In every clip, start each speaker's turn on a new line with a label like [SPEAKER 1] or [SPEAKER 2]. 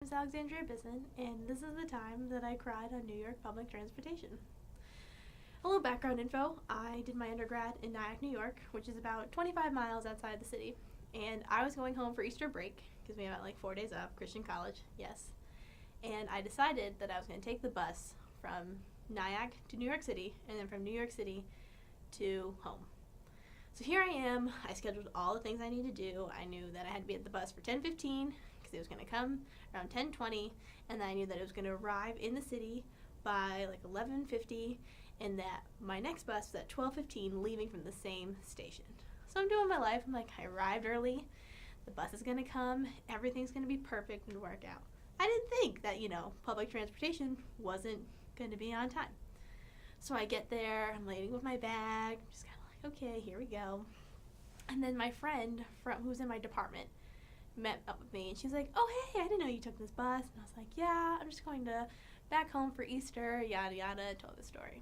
[SPEAKER 1] Is Alexandria Bisson, and this is the time that I cried on New York public transportation. A little background info. I did my undergrad in Nyack, New York, which is about 25 miles outside the city. And I was going home for Easter break, because we have like 4 days off, Christian college, yes. And I decided that I was going to take the bus from Nyack to New York City, and then from New York City to home. So here I am. I scheduled all the things I need to do. I knew that I had to be at the bus for 10:15 because it was going to come around 10:20, and then I knew that it was going to arrive in the city by like 11:50, and that my next bus was at 12:15, leaving from the same station. So I'm doing my life. I'm like, I arrived early. The bus is going to come. Everything's going to be perfect and work out. I didn't think that, public transportation wasn't going to be on time. So I get there. I'm waiting with my bag. Just kind of like, okay, here we go. And then my friend who's in my department met up with me, and she's like, oh, hey, I didn't know you took this bus. And I was like, yeah, I'm just going to back home for Easter, yada yada. Told the story.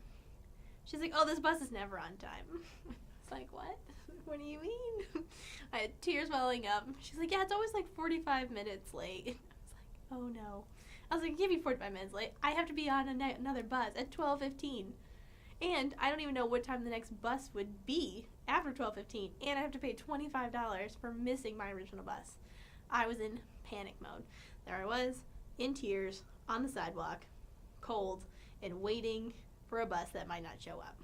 [SPEAKER 1] She's like, oh, this bus is never on time. It's like, what? What do you mean? I had tears welling up. She's like, yeah, it's always like 45 minutes late. I was like, oh no. I was like, give me 45 minutes late. I have to be on another bus at 12:15. And I don't even know what time the next bus would be after 12:15, and I have to pay $25 for missing my original bus. I was in panic mode. There I was, in tears, on the sidewalk, cold, and waiting for a bus that might not show up.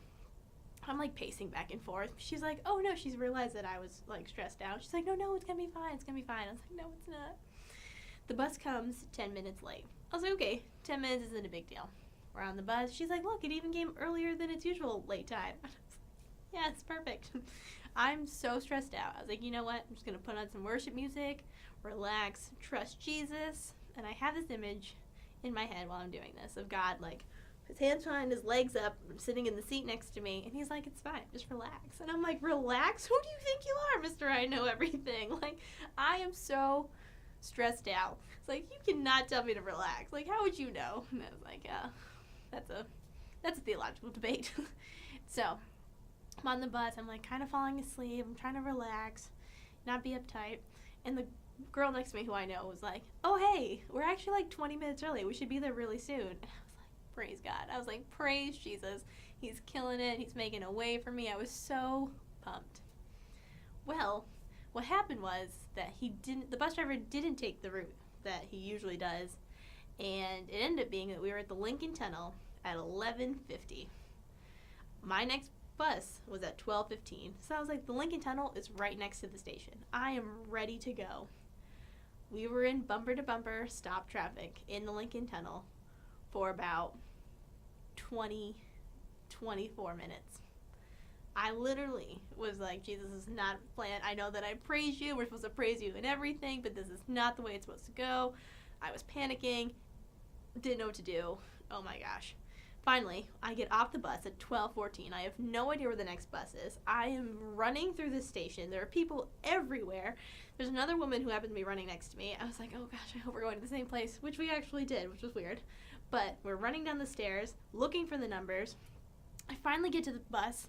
[SPEAKER 1] I'm like pacing back and forth. She's like, oh no, she's realized that I was like stressed out. She's like, no, it's gonna be fine, it's gonna be fine. I was like, no, it's not. The bus comes 10 minutes late. I was like, okay, 10 minutes isn't a big deal. We're on the bus. She's like, look, it even came earlier than its usual late time. I was like, yeah, it's perfect. I'm so stressed out. I was like, you know what? I'm just going to put on some worship music, relax, trust Jesus. And I have this image in my head while I'm doing this of God, like, his hands behind his legs up, sitting in the seat next to me. And he's like, it's fine. Just relax. And I'm like, relax? Who do you think you are, Mr. I Know Everything? Like, I am so stressed out. It's like, you cannot tell me to relax. Like, how would you know? And I was like, that's a theological debate. So I'm on the bus. I'm like kind of falling asleep. I'm trying to relax, not be uptight. And the girl next to me, who I know, was like, oh, hey, we're actually like 20 minutes early. We should be there really soon. And I was like, praise God. I was like, praise Jesus. He's killing it. He's making a way for me. I was so pumped. Well, what happened was that the bus driver didn't take the route that he usually does. And it ended up being that we were at the Lincoln Tunnel at 11:50. My next bus was at 12:15. So I was like, the Lincoln Tunnel is right next to the station. I am ready to go. We were in bumper-to-bumper stop traffic in the Lincoln Tunnel for about 24 minutes. I literally was like, Jesus is not planned. I know that I praise you. We're supposed to praise you in everything, but this is not the way it's supposed to go. I was panicking. Didn't know what to do. Oh my gosh. Finally, I get off the bus at 12:14. I have no idea where the next bus is. I am running through the station. There are people everywhere. There's another woman who happened to be running next to me. I was like, oh gosh, I hope we're going to the same place, which we actually did, which was weird. But we're running down the stairs, looking for the numbers. I finally get to the bus,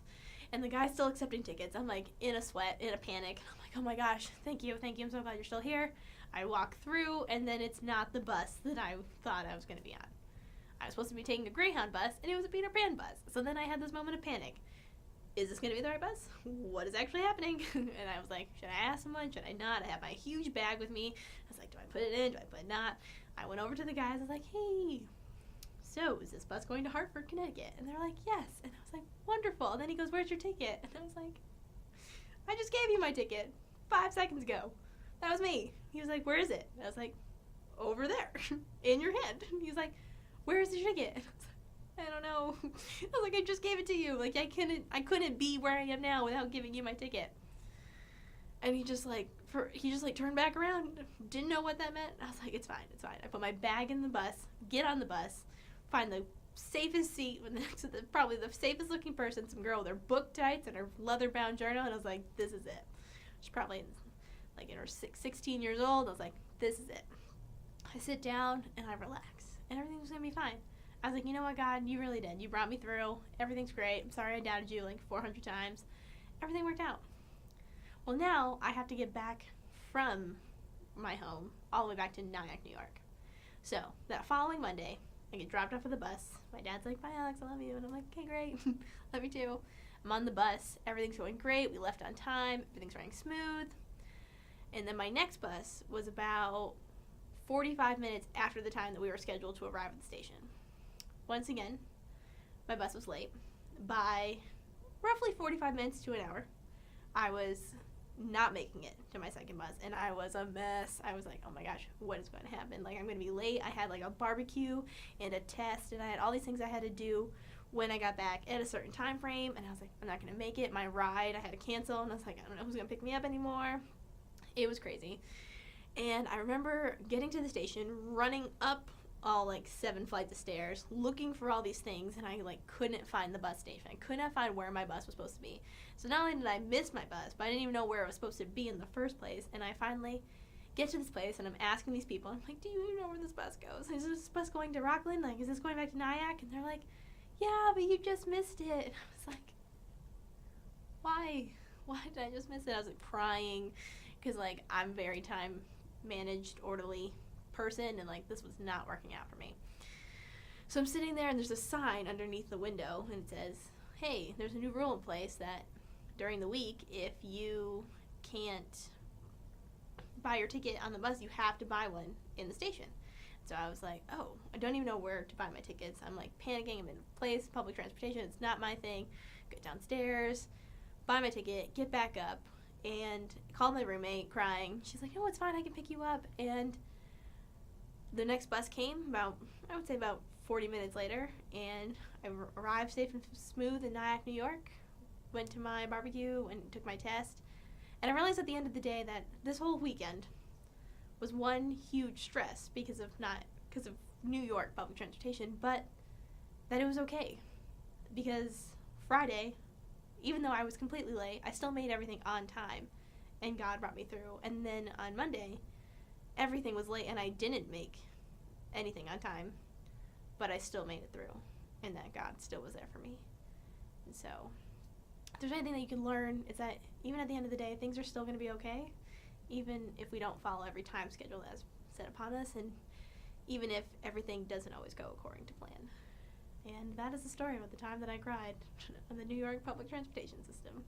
[SPEAKER 1] and the guy's still accepting tickets. I'm like in a sweat, in a panic. I'm like, oh my gosh, thank you. I'm so glad you're still here. I walk through, and then it's not the bus that I thought I was going to be on. I was supposed to be taking a Greyhound bus, and it was a Peter Pan bus. So then I had this moment of panic. Is this going to be the right bus? What is actually happening? And I was like, should I ask someone? Should I not? I have my huge bag with me. I was like, do I put it in? Do I put it not? I went over to the guys. I was like, hey, so is this bus going to Hartford, Connecticut? And they're like, yes. And I was like, wonderful. And then he goes, where's your ticket? And I was like, I just gave you my ticket 5 seconds ago. That was me. He was like, where is it? And I was like, over there, in your hand. And he's like, where is the ticket? And I was like, I don't know. I was like, I just gave it to you. Like, I couldn't be where I am now without giving you my ticket. And he just turned back around, didn't know what that meant. I was like, it's fine. I put my bag in the bus, get on the bus, find the safest seat next to probably the safest looking person, some girl with her book tights and her leather bound journal, and I was like, this is it. She's probably like in her 16 years old. I was like, this is it. I sit down and I relax, and everything's gonna be fine. I was like, you know what, God, you really did. You brought me through. Everything's great. I'm sorry I doubted you like 400 times. Everything worked out. Well, now I have to get back from my home all the way back to Nyack, New York. So that following Monday, I get dropped off at the bus. My dad's like, "Bye, Alex, I love you," and I'm like, "Okay, great, love you too." I'm on the bus. Everything's going great. We left on time. Everything's running smooth. And then my next bus was about 45 minutes after the time that we were scheduled to arrive at the station. Once again, my bus was late by roughly 45 minutes to an hour. I was not making it to my second bus, and I was a mess. I was like, oh my gosh, what is going to happen? Like, I'm going to be late. I had like a barbecue and a test, and I had all these things I had to do when I got back at a certain time frame, and I was like, I'm not going to make it. My ride, I had to cancel, and I was like, I don't know who's going to pick me up anymore. It was crazy. And I remember getting to the station, running up all like 7 flights of stairs, looking for all these things, and I like couldn't find the bus station. I could not find where my bus was supposed to be. So not only did I miss my bus, but I didn't even know where it was supposed to be in the first place. And I finally get to this place, and I'm asking these people, I'm like, do you know where this bus goes? Is this bus going to Rockland? Like, is this going back to Nyack? And they're like, yeah, but you just missed it. And I was like, why? Why did I just miss it? I was like crying because like I'm very time managed, orderly person, and like this was not working out for me. So I'm sitting there, and there's a sign underneath the window, and it says, hey, there's a new rule in place that during the week, if you can't buy your ticket on the bus, you have to buy one in the station. So I was like, oh, I don't even know where to buy my tickets. I'm like panicking. I'm in a place, public transportation, it's not my thing. Get downstairs, buy my ticket, get back up, and call my roommate crying. She's like, oh, it's fine, I can pick you up. And the next bus came about 40 minutes later, and I arrived safe and smooth in Nyack, New York, went to my barbecue and took my test. And I realized at the end of the day that this whole weekend was one huge stress because of New York public transportation, but that it was okay. Because Friday, even though I was completely late, I still made everything on time, and God brought me through. And then on Monday, everything was late, and I didn't make anything on time, but I still made it through, and that God still was there for me. And so, if there's anything that you can learn, it's that even at the end of the day, things are still going to be okay, even if we don't follow every time schedule that's set upon us, and even if everything doesn't always go according to plan. And that is the story of the time that I cried on the New York public transportation system.